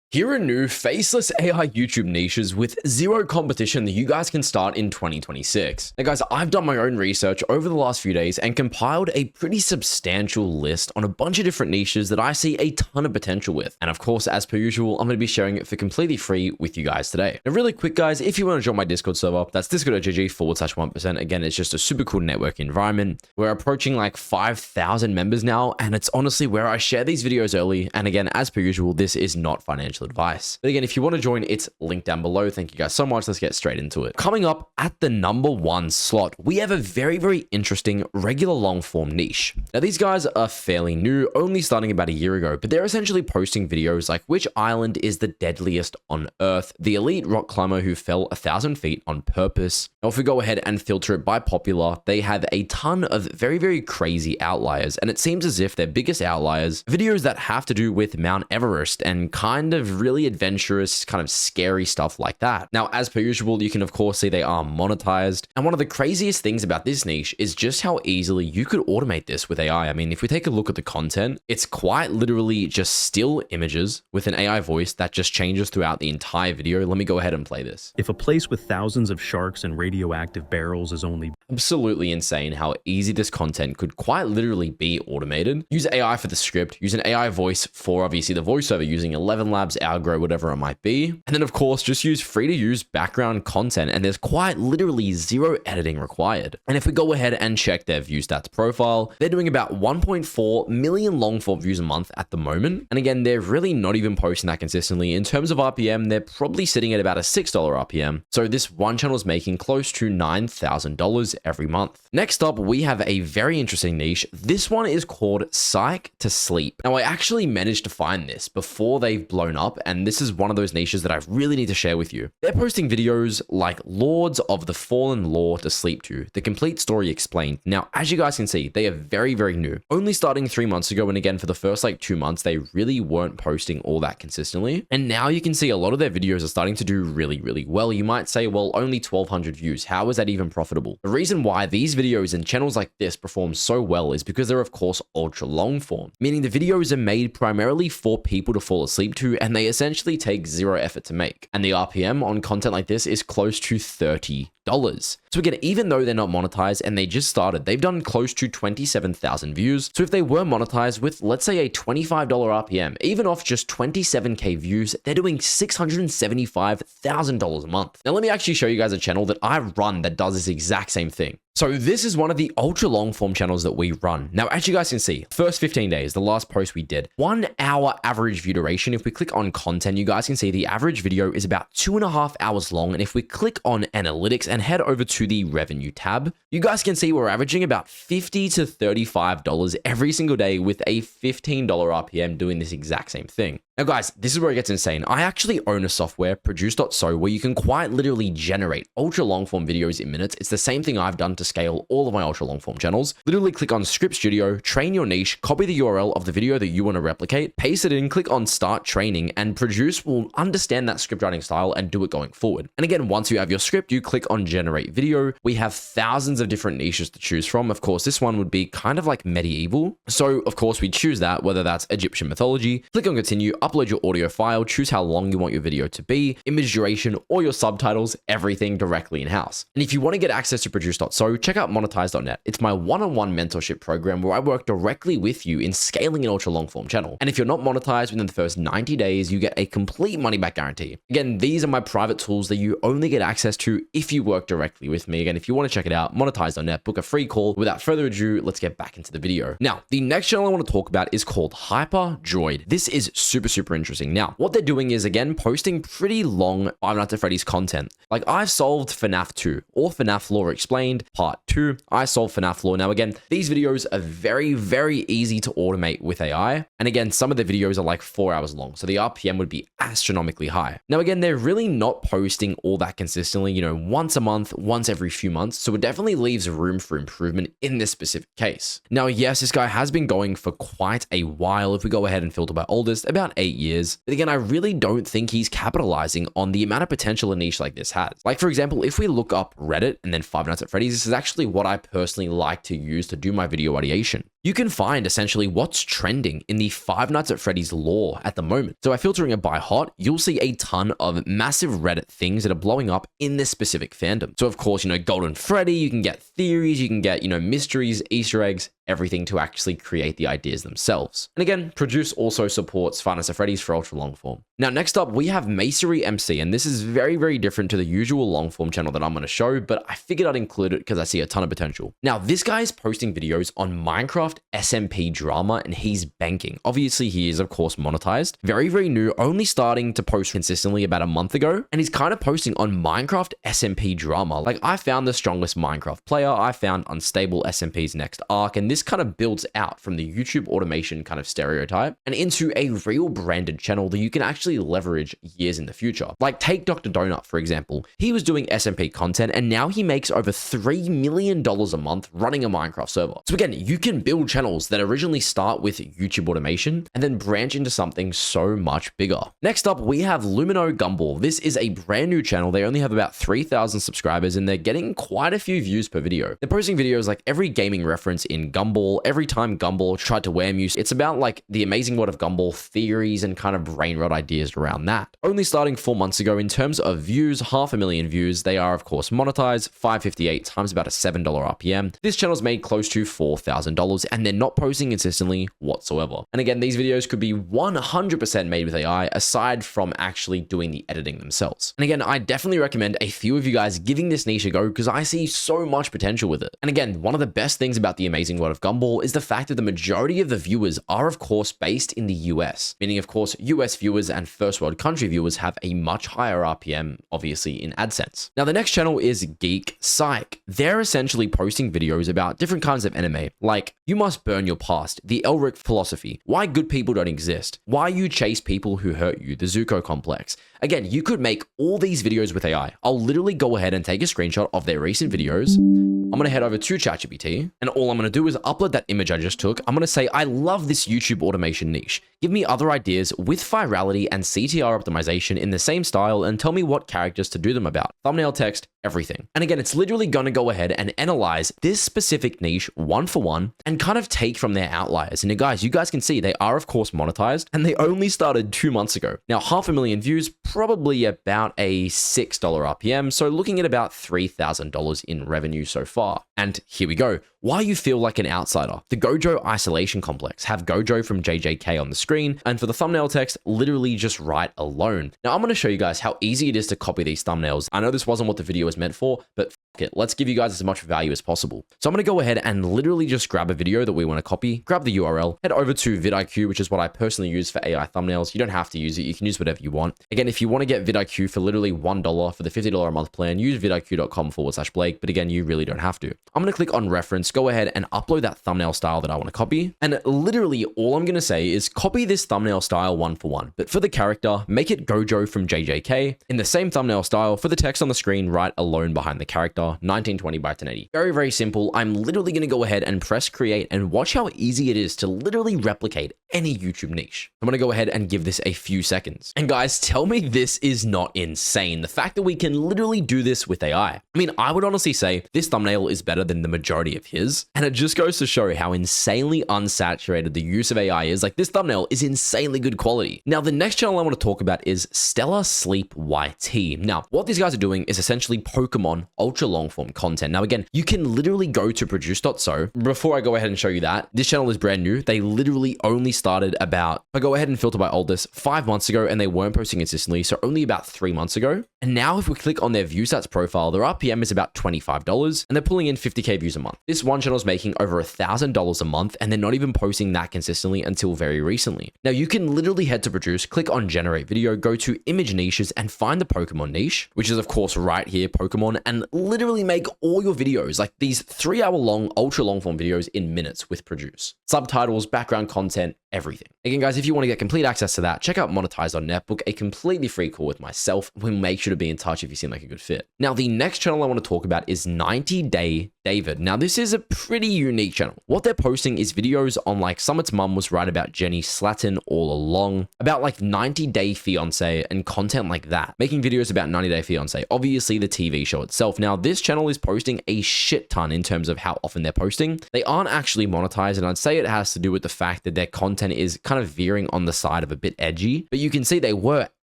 Here are new faceless AI YouTube niches with zero competition that you guys can start in 2026. Now guys, I've done my own research over the last few days and compiled a pretty substantial list on a bunch of different niches that I see a ton of potential with. And of course, as per usual, I'm going to be sharing it for completely free with you guys today. Now really quick guys, if you want to join my Discord server, that's discord.gg/1%. Again, it's just a super cool network environment. We're approaching like 5,000 members now, and it's honestly where I share these videos early. And again, as per usual, this is not financial advice. But again, if you want to join, it's linked down below. Thank you guys so much. Let's get straight into it. Coming up at the #1 slot, we have a very interesting regular long form niche. Now these guys are fairly new, only starting about a year ago, but they're essentially posting videos like which island is the deadliest on Earth, the elite rock climber who fell 1,000 feet on purpose. Now if we go ahead and filter it by popular, they have a ton of very crazy outliers, and it seems as if their biggest outliers, videos that have to do with Mount Everest and kind of really adventurous, kind of scary stuff like that. Now, as per usual, you can of course see they are monetized. And one of the craziest things about this niche is just how easily you could automate this with AI. I mean, if we take a look at the content, it's quite literally just still images with an AI voice that just changes throughout the entire video. Let me go ahead and play this. If a place with thousands of sharks and radioactive barrels is only absolutely insane how easy this content could quite literally be automated. Use AI for the script, use an AI voice for obviously the voiceover using 11 Labs, Algro, whatever it might be. And then of course, just use free to use background content, and there's quite literally zero editing required. And if we go ahead and check their view stats profile, they're doing about 1.4 million long form views a month at the moment. And again, they're really not even posting that consistently. In terms of RPM, they're probably sitting at about a $6 RPM. So this one channel is making close to $9,000 every month. Next up, we have a very interesting niche. This one is called Psych to Sleep. Now I actually managed to find this before they've blown up, and this is one of those niches that I really need to share with you. They're posting videos like Lords of the Fallen Lore to Sleep to, the complete story explained. Now, as you guys can see, they are very new, only starting 3 months ago. And again, for the first like 2 months, they really weren't posting all that consistently. And now you can see a lot of their videos are starting to do really well. You might say, well, only 1,200 views. How is that even profitable? The reason why these videos and channels like this perform so well is because they're of course ultra long form, meaning the videos are made primarily for people to fall asleep to, and they essentially take zero effort to make. And the RPM on content like this is close to $30. So again, even though they're not monetized and they just started, they've done close to 27,000 views. So if they were monetized with, let's say, a $25 RPM, even off just 27K views, they're doing $675,000 a month. Now let me actually show you guys a channel that I run that does this exact same thing. So this is one of the ultra long form channels that we run. Now, as you guys can see, first 15 days, the last post we did, 1 hour average view duration. If we click on content, you guys can see the average video is about 2.5 hours long. And if we click on analytics and head over to the revenue tab, you guys can see we're averaging about $50 to $35 every single day with a $15 RPM doing this exact same thing. Now guys, this is where it gets insane. I actually own a software, Produce.so, where you can quite literally generate ultra long form videos in minutes. It's the same thing I've done to scale all of my ultra long form channels. Literally click on Script Studio, train your niche, copy the URL of the video that you want to replicate, paste it in, click on Start Training, and Produce will understand that script writing style and do it going forward. And again, once you have your script, you click on Generate Video. We have thousands of different niches to choose from. Of course, this one would be kind of like medieval. So of course we choose that, whether that's Egyptian mythology, click on Continue, upload your audio file, choose how long you want your video to be, image duration, or your subtitles, everything directly in-house. And if you want to get access to Produce.so, check out monetize.net. It's my one-on-one mentorship program where I work directly with you in scaling an ultra long form channel. And if you're not monetized within the first 90 days, you get a complete money back guarantee. Again, these are my private tools that you only get access to if you work directly with me. Again, if you want to check it out, monetize.net, book a free call. Without further ado, let's get back into the video. Now, the next channel I want to talk about is called Hyperdroid. This is super interesting. Now, what they're doing is, again, posting pretty long Five Nights at Freddy's content. Like, I've solved FNAF 2 or FNAF Lore Explained Part 2. I solved FNAF Lore. Now, again, these videos are very easy to automate with AI. And again, some of the videos are like 4 hours long, so the RPM would be astronomically high. Now, again, they're really not posting all that consistently, you know, once a month, once every few months. So it definitely leaves room for improvement in this specific case. Now, yes, this guy has been going for quite a while. If we go ahead and filter by oldest, about 8 years. But again, I really don't think he's capitalizing on the amount of potential a niche like this has. Like, for example, if we look up Reddit and then Five Nights at Freddy's, this is actually what I personally like to use to do my video ideation. you can find essentially what's trending in the Five Nights at Freddy's lore at the moment. So by filtering it by hot, you'll see a ton of massive Reddit things that are blowing up in this specific fandom. So of course, Golden Freddy, you can get theories, you can get, mysteries, Easter eggs, everything to actually create the ideas themselves. And again, Produce also supports Five Nights at Freddy's for ultra long form. Now, next up, we have Masonry MC, and this is very, very different to the usual long form channel that I'm going to show, but I figured I'd include it because I see a ton of potential. Now, this guy is posting videos on Minecraft SMP drama, and he's banking. Obviously, he is, of course, monetized. Very, very new, only starting to post consistently about a month ago, and he's kind of posting on Minecraft SMP drama. Like, I found the strongest Minecraft player, I found Unstable SMP's next arc, and this kind of builds out from the YouTube automation kind of stereotype and into a real branded channel that you can actually leverage years in the future. Like take Dr. Donut, for example. He was doing SMP content and now he makes over $3 million a month running a Minecraft server. So again, you can build channels that originally start with YouTube automation and then branch into something so much bigger. Next up, we have Lumino Gumball. This is a brand new channel. They only have about 3,000 subscribers and they're getting quite a few views per video. They're posting videos like every gaming reference in Gumball, every time Gumball tried to wear Muse. It's about like the amazing world of Gumball, theories and kind of brain rot ideas around that. Only starting 4 months ago in terms of views, 500,000 views. They are of course monetized, 558 times about a $7 RPM. This channel's made close to $4,000 and they're not posting consistently whatsoever. And again, these videos could be 100% made with AI aside from actually doing the editing themselves. And again, I definitely recommend a few of you guys giving this niche a go because I see so much potential with it. And again, one of the best things about the amazing world of Gumball is the fact that the majority of the viewers are of course based in the US, meaning of course US viewers and first world country viewers have a much higher RPM obviously in AdSense. Now the next channel is Geek Psych. They're essentially posting videos about different kinds of anime like You Must Burn Your Past, the Elric philosophy, why good people don't exist, why you chase people who hurt you, the Zuko complex. Again, you could make all these videos with AI. I'll literally go ahead and take a screenshot of their recent videos. I'm going to head over to ChatGPT and all I'm going to do is upload that image I just took. I'm going to say, I love this YouTube automation niche. Give me other ideas with virality and CTR optimization in the same style and tell me what characters to do them about. Thumbnail, text, everything. And again, it's literally going to go ahead and analyze this specific niche one for one and kind of take from their outliers. And you guys can see they are of course monetized and they only started 2 months ago. Now 500,000 views, probably about a $6 RPM. So looking at about $3,000 in revenue so far. And here we go. Why you feel like an outsider. The Gojo isolation complex. Have Gojo from JJK on the screen. And for the thumbnail text, literally just write alone. Now I'm going to show you guys how easy it is to copy these thumbnails. I know this wasn't what the video was meant for, but it. Let's give you guys as much value as possible. So I'm going to go ahead and literally just grab a video that we want to copy, grab the URL, head over to vidIQ, which is what I personally use for AI thumbnails. You don't have to use it. You can use whatever you want. Again, if you want to get vidIQ for literally $1 for the $50 a month plan, use vidiq.com/Blake. But again, you really don't have to. I'm going to click on reference, go ahead and upload that thumbnail style that I want to copy. And literally all I'm going to say is copy this thumbnail style one for one. But for the character, make it Gojo from JJK. In the same thumbnail style, for the text on the screen, write alone behind the character, 1920 by 1080. Very, very simple. I'm literally going to go ahead and press create and watch how easy it is to literally replicate any YouTube niche. I'm going to go ahead and give this a few seconds. And guys, tell me this is not insane. The fact that we can literally do this with AI. I mean, I would honestly say this thumbnail is better than the majority of his. And it just goes to show how insanely unsaturated the use of AI is. Like, this thumbnail is insanely good quality. Now, the next channel I want to talk about is Stellar Sleep YT. Now, what these guys are doing is essentially Pokemon ultra long form content. Now, again, you can literally go to produce.so. Before I go ahead and show you that, this channel is brand new. They literally only started about, I go ahead and filter by oldest, 5 months ago, and they weren't posting consistently, so only about 3 months ago. And now if we click on their view stats profile, their RPM is about $25, and they're pulling in 50K views a month. This one channel is making over $1,000 a month, and they're not even posting that consistently until very recently. Now, you can literally head to produce, click on generate video, go to image niches, and find the Pokemon niche, which is of course right here, Pokemon, and literally make all your videos, like these 3-hour long, ultra long form videos in minutes with produce. Subtitles, background content, everything. Again, guys, if you want to get complete access to that, check out monetize.net, book a completely free call with myself. We'll make sure to be in touch if you seem like a good fit. Now, the next channel I want to talk about is 90 Day David. Now, this is a pretty unique channel. What they're posting is videos on like Summit's mum was right about Jenny Slatin all along, about like 90 Day Fiance and content like that, making videos about 90 Day Fiance, obviously the TV show itself. Now, this channel is posting a shit ton in terms of how often they're posting. They aren't actually monetized, and I'd say it has to do with the fact that their content is kind of veering on the side of a bit edgy, but you can see they were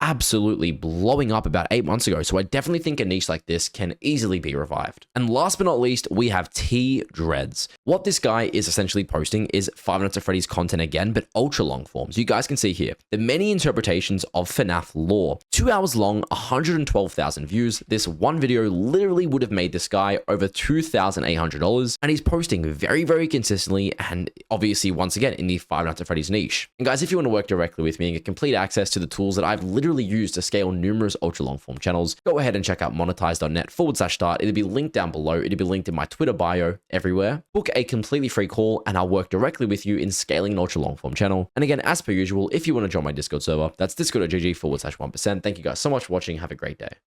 absolutely blowing up about 8 months ago. So I definitely think a niche like this can easily be revived. And last but not least, we have T Dreads. What this guy is essentially posting is Five Nights at Freddy's content again, but ultra long forms. You guys can see here the many interpretations of FNAF lore. 2 hours long, 112,000 views. This one video literally would have made this guy over $2,800, and he's posting very, very consistently, and obviously once again in the Five Nights at Freddy's niche. And guys, if you want to work directly with me and get complete access to the tools that I've literally used to scale numerous ultra long form channels, go ahead and check out monetize.net/start. It'll be linked down below. It'll be linked in my Twitter bio, everywhere. Book a completely free call and I'll work directly with you in scaling an ultra long form channel. And again, as per usual, if you want to join my Discord server, that's discord.gg/1%. Thank you guys so much for watching. Have a great day.